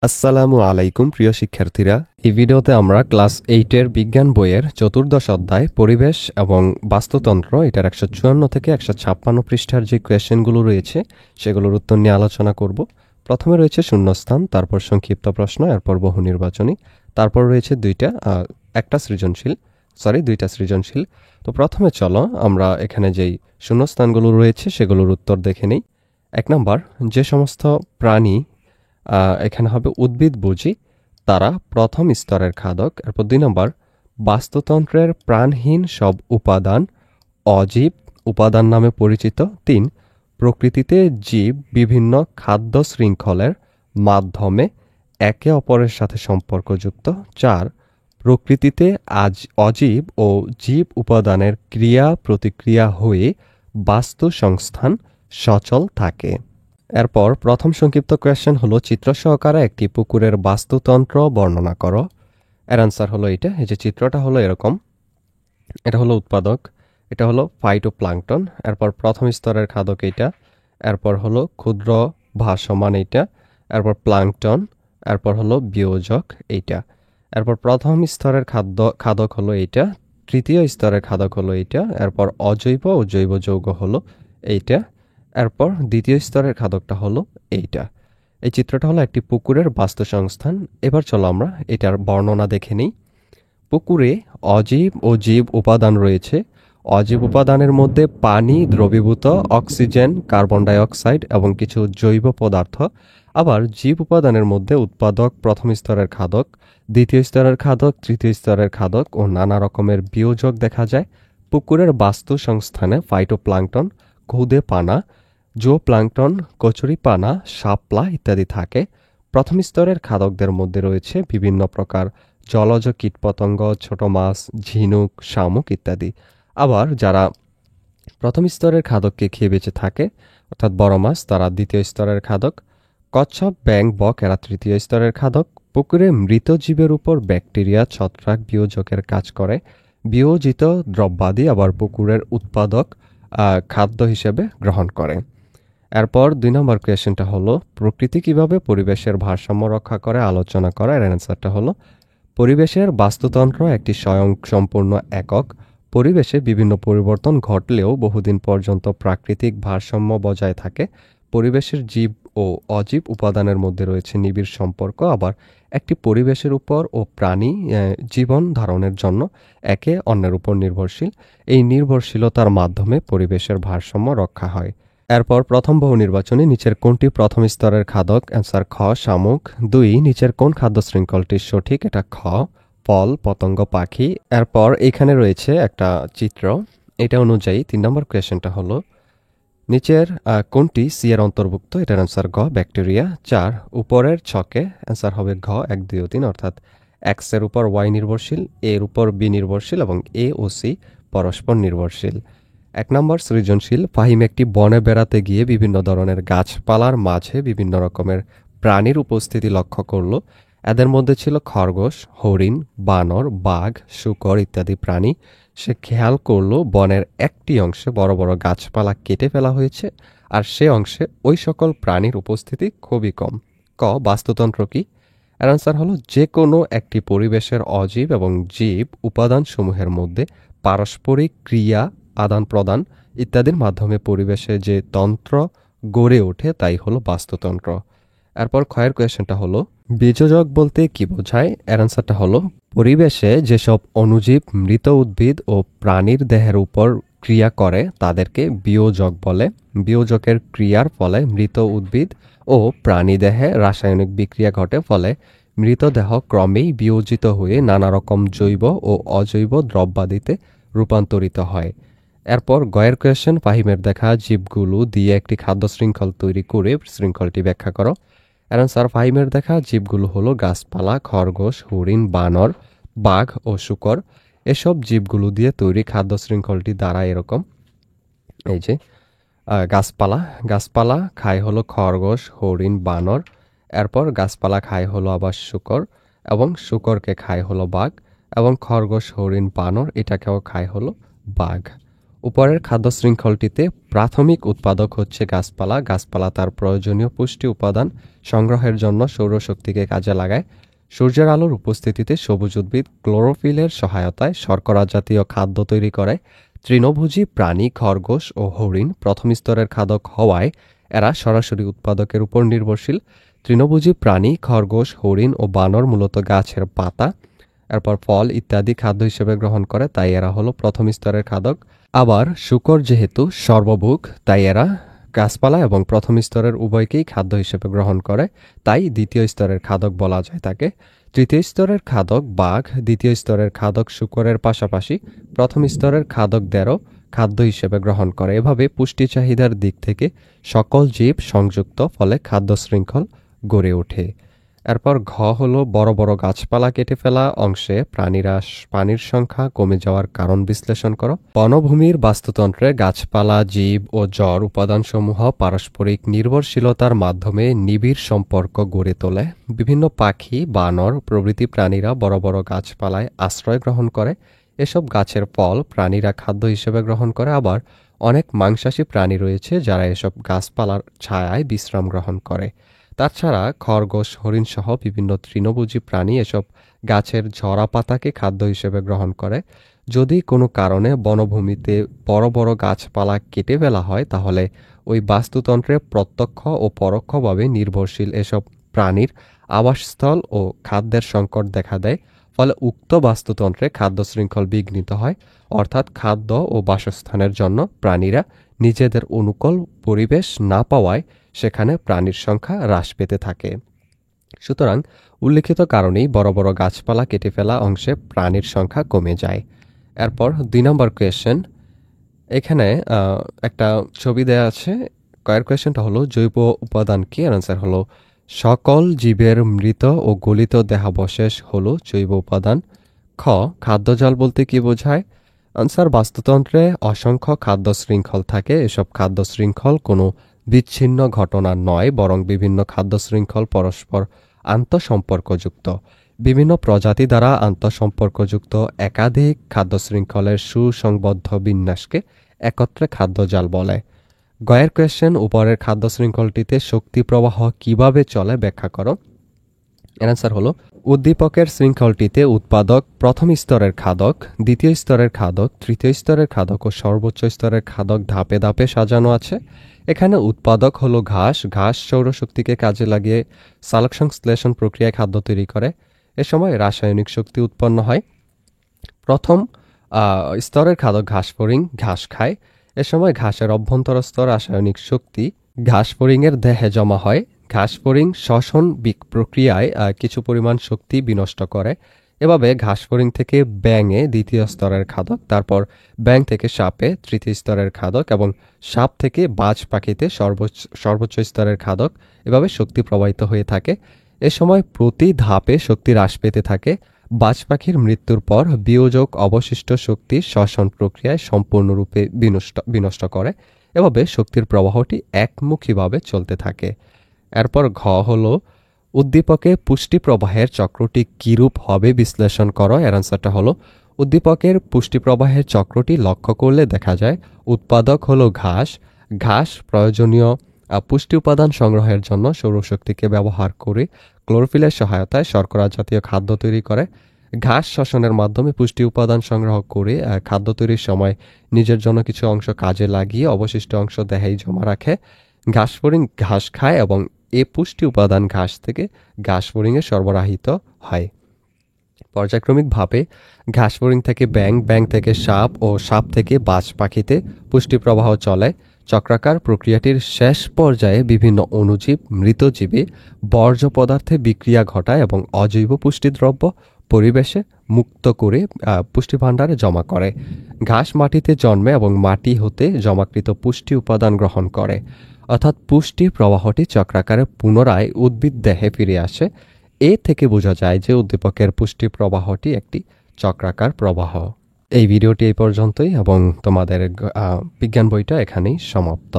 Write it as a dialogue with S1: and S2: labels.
S1: আসসালামু আলাইকুম প্রিয় শিক্ষার্থীরা। এই ভিডিওতে আমরা ক্লাস 8 বিজ্ঞান বইয়ের চতুর্দশ অধ্যায় পরিবেশ এবং বাস্তুতন্ত্র এটার 154 থেকে 156 পৃষ্ঠার যে কোয়েশ্চেনগুলো রয়েছে সেগুলোর উত্তর নিয়ে আলোচনা করব। প্রথমে রয়েছে শূন্যস্থান, তারপর সংক্ষিপ্ত প্রশ্ন, এরপর বহু নির্বাচনী, তারপর রয়েছে দুইটা সৃজনশীল। তো প্রথমে চলো আমরা এখানে যেই শূন্যস্থানগুলো রয়েছে সেগুলোর উত্তর দেখে নেই। 1 নম্বর, যে সমস্ত প্রাণী এখানে হবে উদ্ভিদ বুঝি তারা প্রথম স্তরের খাদক। এরপর 2 নম্বর, বাস্তুতন্ত্রের প্রাণহীন সব উপাদান অজীব উপাদান নামে পরিচিত। 3, প্রকৃতিতে জীব বিভিন্ন খাদ্য শৃঙ্খলের মাধ্যমে একে অপরের সাথে সম্পর্কযুক্ত। 4, প্রকৃতিতে অজীব ও জীব উপাদানের ক্রিয়া প্রতিক্রিয়া হয়ে বাস্তু সংস্থান সচল থাকে। এরপর প্রথম সংক্ষিপ্ত কোয়েশ্চেন হলো, চিত্র সহকারে একটি পুকুরের বাস্তুতন্ত্র বর্ণনা করো। এর আনসার হলো এটা। এই যে চিত্রটা হলো এরকম, এটা হলো উৎপাদক, এটা হলো ফাইটোপ্লাঙ্কটন, এরপর প্রথম স্তরের খাদক এইটা, এরপর হলো ক্ষুদ্র ভাসমান এইটা, এরপর প্লাঙ্কটন, এরপর হলো বিয়োজক এইটা, এরপর প্রথম স্তরের খাদক হলো এইটা, তৃতীয় স্তরের খাদক হলো এইটা, এরপর অজৈব ও জৈব যৌগ হলো এইটা, এরপর দ্বিতীয় স্তরের খাদকটা হলো এইটা। এই চিত্রটা হলো একটি পুকুরের বাস্তু সংস্থান। এবার চলো আমরা এটার বর্ণনা দেখে নিই। পুকুরে অজীব ও জীব উপাদান রয়েছে। অজীব উপাদানের মধ্যে পানি, দ্রবীভূত অক্সিজেন, কার্বন ডাই অক্সাইড এবং কিছু জৈব পদার্থ। আবার জীব উপাদানের মধ্যে উৎপাদক, প্রথম স্তরের খাদক, দ্বিতীয় স্তরের খাদক, তৃতীয় স্তরের খাদক ও নানা রকমের বিয়োজক দেখা যায়। পুকুরের বাস্তু সংস্থানে ফাইটোপ্লাঙ্কটন, ক্ষুদে পানা, জুওপ্লাঙ্কটন, কচুরিপানা, শাপলা ইত্যাদি থাকে। প্রথম স্তরের খাদকদের মধ্যে রয়েছে বিভিন্ন প্রকার জলজ কীটপতঙ্গ, ছোট মাছ, ঝিনুক, শামুক ইত্যাদি। আবার যারা প্রথম স্তরের খাদককে খেয়ে বেঁচে থাকে অর্থাৎ বড় মাছ, তারা দ্বিতীয় স্তরের খাদক। কচ্ছপ, ব্যাঙ, বক এরা তৃতীয় স্তরের খাদক। পুকুরে মৃত জীবের উপর ব্যাকটেরিয়া, ছত্রাক বিয়োজকের কাজ করে। বিয়োজিত দ্রব্যাদি আবার পুকুরের উৎপাদক খাদ্য হিসেবে গ্রহণ করে। এরপর 2 নম্বর কোয়েশ্চেনটা হলো, প্রকৃতি কিভাবে পরিবেশের ভারসাম্য রক্ষা করে আলোচনা করা। এর অ্যান্সারটা হলো, পরিবেশের বাস্তুতন্ত্র একটি স্বয়ংসম্পূর্ণ একক। পরিবেশে বিভিন্ন পরিবর্তন ঘটলেও বহুদিন পর্যন্ত প্রাকৃতিক ভারসাম্য বজায় থাকে। পরিবেশের জীব ও অজীব উপাদানের মধ্যে রয়েছে নিবিড় সম্পর্ক। আবার একটি পরিবেশের উপর ও প্রাণী জীবন ধারণের জন্য একে অন্যের উপর নির্ভরশীল। এই নির্ভরশীলতার মাধ্যমে পরিবেশের ভারসাম্য রক্ষা হয়। এরপর প্রথম বহু নির্বাচনী, নিচের কোনটি প্রথম স্তরের খাদক। অ্যান্সার খ, শামুক। 2, নিচের কোন খাদ্য শৃঙ্খলটি সঠিক। এটা খ, ফল, পতঙ্গ, পাখি। এরপর এখানে রয়েছে একটা চিত্র, এটা অনুযায়ী 3 নম্বর কোয়েশ্চেনটা হলো, নিচের কোনটি সি এর অন্তর্ভুক্ত। এটার অ্যান্সার গ, ব্যাকটেরিয়া। 4, উপরের ছকে অ্যান্সার হবে ঘ 1, 2 ও 3, অর্থাৎ এক্স এর উপর ওয়াই নির্ভরশীল, এর উপর বি নির্ভরশীল এবং এ ও সি পরস্পর নির্ভরশীল। 1 নম্বর সৃজনশীল, ফাহিম একটি বনে বেড়াতে গিয়ে বিভিন্ন ধরনের গাছপালার মাঝে বিভিন্ন রকমের প্রাণীর উপস্থিতি লক্ষ্য করল। এদের মধ্যে ছিল খরগোশ, হরিণ, বানর, বাঘ, শূকর ইত্যাদি প্রাণী। সে খেয়াল করল বনের একটি অংশে বড় বড় গাছপালা কেটে ফেলা হয়েছে, আর সে অংশে ওই সকল প্রাণীর উপস্থিতি খুবই কম। ক, বাস্তুতন্ত্র কি। এর আনসার হলো, যে কোনো একটি পরিবেশের অজীব এবং জীব উপাদানসমূহের মধ্যে পারস্পরিক ক্রিয়া, আদান প্রদান ইত্যাদির মাধ্যমে পরিবেশে যে তন্ত্র গড়ে ওঠে তাই হলো বাস্তুতন্ত্র। এরপর ক্ষয়ের কোয়েশ্চেনটা হলো, বীজযোগ বলতে কি বোঝায়। এর আনসারটা হলো, পরিবেশে যেসব অণুজীব মৃত উদ্ভিদ ও প্রাণীর দেহের উপর ক্রিয়া করে তাদেরকে বিয়োজক বলে। বিয়োজকের ক্রিয়ার ফলে মৃত উদ্ভিদ ও প্রাণী দেহে রাসায়নিক বিক্রিয়া ঘটে, ফলে মৃতদেহ ক্রমেই বিয়োজিত হয়ে নানা রকম জৈব ও অজৈব দ্রব্যাদিতে রূপান্তরিত হয়। এরপর গয়ের কোয়েশ্চেন, ফাহিমের দেখা জীবগুলো দিয়ে একটি খাদ্য শৃঙ্খল তৈরি করে শৃঙ্খলটি ব্যাখ্যা করো। এর আনসার, ফাহিমের দেখা জীবগুলো হলো গাছপালা, খরগোশ, হরিণ, বানর, বাঘ ও শূকর। এসব জীবগুলো দিয়ে তৈরি খাদ্য শৃঙ্খলটি দ্বারা এরকম, এই যে গাছপালা খায় হলো খরগোশ, হরিণ, বানর। এরপর গাছপালা খায় হলো আবার শূকর, এবং শূকরকে খায় হলো বাঘ, এবং খরগোশ, হরিণ, বানর এটাকেও খায় হলো বাঘ। উপরের খাদ্য শৃঙ্খলটিতে প্রাথমিক উৎপাদক হচ্ছে গাছপালা। গাছপালা তার প্রয়োজনীয় পুষ্টি উপাদান সংগ্রহের জন্য সৌরশক্তিকে কাজে লাগায়। সূর্যের আলোর উপস্থিতিতে সবুজ উদ্ভিদ ক্লোরোফিলের সহায়তায় শর্করা জাতীয় খাদ্য তৈরি করে। তৃণভোজী প্রাণী খরগোশ ও হরিণ প্রথম স্তরের খাদক হওয়ায় এরা সরাসরি উৎপাদকের উপর নির্ভরশীল। তৃণভোজী প্রাণী খরগোশ হরিণ ও বানর মূলত গাছের পাতা, এরপর ফল ইত্যাদি খাদ্য হিসেবে গ্রহণ করে, তাই এরা হলো প্রথম স্তরের খাদক। আবার শূকর যেহেতু সর্বভুক, তাই এরা গাছপালা এবং প্রথম স্তরের উভয়কেই খাদ্য হিসেবে গ্রহণ করে, তাই দ্বিতীয় স্তরের খাদক বলা যায় তাকে। তৃতীয় স্তরের খাদক বাঘ, দ্বিতীয় স্তরের খাদক শূকরের পাশাপাশি প্রথম স্তরের খাদকদেরও খাদ্য হিসেবে গ্রহণ করে। এভাবে পুষ্টি চাহিদার দিক থেকে সকল জীব সংযুক্ত, ফলে খাদ্য শৃঙ্খল গড়ে ওঠে। এরপর ঘ হলো বড় বড় গাছপালা কেটে ফেলা অংশে প্রাণীর সংখ্যা কমে যাওয়ার কারণ বিশ্লেষণ করো। বনভূমির বাস্তুতন্ত্রে গাছপালা, জীব ও জড় উপাদানসমূহ পারস্পরিক নির্ভরশীলতার মাধ্যমে নিবিড় সম্পর্ক গড়ে তোলে। বিভিন্ন পাখি, বানর প্রভৃতি প্রাণীরা বড় বড় গাছপালায় আশ্রয় গ্রহণ করে। এসব গাছের ফল প্রাণীরা খাদ্য হিসেবে গ্রহণ করে। আবার অনেক মাংসাশী প্রাণী রয়েছে যারা এসব গাছপালার ছায়ায় বিশ্রাম গ্রহণ করে। তাছাড়া খরগোশ, হরিণ সহ বিভিন্ন তৃণভোজী প্রাণী এসব গাছের ঝরা পাতাকে খাদ্য হিসেবে গ্রহণ করে। যদি কোনো কারণে বনভূমিতে বড় বড় গাছপালা কেটে ফেলা হয়, তাহলে ওই বাস্তুতন্ত্রে প্রত্যক্ষ ও পরোক্ষভাবে নির্ভরশীল এসব প্রাণীর আবাসস্থল ও খাদ্যের সংকট দেখা দেয়। ফলে উক্ত বাস্তুতন্ত্রে খাদ্য শৃঙ্খল বিঘ্নিত হয়, অর্থাৎ খাদ্য ও বাসস্থানের জন্য প্রাণীরা নিজেদের অনুকূল পরিবেশ না পাওয়ায় সেখানে প্রাণীর সংখ্যা হ্রাস পেতে থাকে। সুতরাং উল্লেখিত কারণেই বড় বড় গাছপালা কেটে ফেলা অংশে প্রাণীর সংখ্যা কমে যায়। এরপর 2 নম্বর কোয়েশ্চেন, এখানে একটা ছবি দেয়া আছে। কয়ের কোয়েশ্চেনটা হলো জৈব উপাদান কি? অ্যান্সার হলো সকল জীবের মৃত ও গলিত দেহাবশেষ হলো জৈব উপাদান। খ খাদ্যজাল বলতে কি বোঝায়? আনসার বাস্তুতন্ত্রে অসংখ্য খাদ্য শৃঙ্খল থাকে। এসব খাদ্য শৃঙ্খল কোনো বিচ্ছিন্ন ঘটনা নয়, বরং বিভিন্ন খাদ্য শৃঙ্খল পরস্পর আন্তঃসম্পর্কযুক্ত। বিভিন্ন প্রজাতি দ্বারা আন্তঃসম্পর্কযুক্ত একাধিক খাদ্য শৃঙ্খলের সুসংবদ্ধ বিন্যাসকে একত্রে খাদ্যজাল বলে। গয়ের কোয়েশ্চেন, উপরের খাদ্য শৃঙ্খলটিতে শক্তি প্রবাহ কিভাবে চলে ব্যাখ্যা করো। অ্যান্সার হলো উদ্দীপকের শৃঙ্খলটিতে উৎপাদক প্রথম স্তরের খাদক, দ্বিতীয় স্তরের খাদক, তৃতীয় স্তরের খাদক ও সর্বোচ্চ স্তরের খাদক ধাপে ধাপে সাজানো আছে। এখানে উৎপাদক হলো ঘাস। ঘাস সৌরশক্তিকে কাজে লাগিয়ে সালোকসংশ্লেষণ প্রক্রিয়ায় খাদ্য তৈরি করে। এ সময় রাসায়নিক শক্তি উৎপন্ন হয়। প্রথম স্তরের খাদক ঘাসফড়িং ঘাস খায়। এ সময় ঘাসের অভ্যন্তরস্থ রাসায়নিক শক্তি ঘাসফড়িংয়ের দেহে জমা হয়। ঘাসফড়িং শ্বসন প্রক্রিয়ায় কিছু পরিমাণ শক্তি বিনষ্ট করে। এভাবে ঘাসফড়িং থেকে ব্যাঙে দ্বিতীয় স্তরের খাদক, তারপর ব্যাঙ থেকে সাপে তৃতীয় স্তরের খাদক এবং সাপ থেকে বাজ পাখিতে সর্বোচ্চ স্তরের খাদক। এভাবে শক্তি প্রবাহিত হয়ে থাকে। এ সময় প্রতি ধাপে শক্তি হ্রাস পেতে থাকে। বাজ পাখির মৃত্যুর পর বিয়োজক অবশিষ্ট শক্তি শ্বসন প্রক্রিয়ায় সম্পূর্ণরূপে বিনষ্ট করে। এভাবে শক্তির প্রবাহটি একমুখীভাবে চলতে থাকে। এরপর ঘ হলো উদ্দীপকে পুষ্টি প্রবাহের চক্রটি কিরূপ হবে বিশ্লেষণ করো। এর আনসারটা হলো উদ্দীপকের পুষ্টি প্রবাহের চক্রটি লক্ষ্য করলে দেখা যায় উৎপাদক হলো ঘাস। ঘাস প্রয়োজনীয় পুষ্টি উপাদান সংগ্রহের জন্য সৌরশক্তিকে ব্যবহার করে ক্লোরোফিলের সহায়তায় শর্করা জাতীয় খাদ্য তৈরি করে। ঘাস শ্বসনের মাধ্যমে পুষ্টি উপাদান সংগ্রহ করে খাদ্য তৈরির সময় নিজের জন্য কিছু অংশ কাজে লাগিয়ে অবশিষ্ট অংশ দেহেই জমা রাখে। ঘাসফড়িং ঘাস খায় এবং এ পুষ্টি উপাদান ঘাস থেকে ঘাসফড়িংয়ে সরবরাহিত হয়। পর্যায়ক্রমিকভাবে ঘাসফড়িং থেকে ব্যাঙ, ব্যাঙ থেকে সাপ ও সাপ থেকে বাজ পাখিতে পুষ্টি প্রবাহ চলে। চক্রাকার প্রক্রিয়াটির শেষ পর্যায়ে বিভিন্ন অণুজীব মৃতজীবী বর্জ্য পদার্থে বিক্রিয়া ঘটায় এবং অজৈব পুষ্টিদ্রব্য পরিবেশে মুক্ত করে পুষ্টিভাণ্ডারে জমা করে। ঘাস মাটিতে জন্মে এবং মাটি হতে জমাকৃত পুষ্টি উপাদান গ্রহণ করে, অর্থাৎ পুষ্টি প্রবাহটি চক্রাকারে পুনরায় উদ্ভিদ দেহে ফিরে আসে। এ থেকে বোঝা যায় যে উদ্দীপকের পুষ্টি প্রবাহটি একটি চক্রাকার প্রবাহ। এই ভিডিওটি এই পর্যন্তই এবং তোমাদের বিজ্ঞান বইটা এখানেই সমাপ্ত।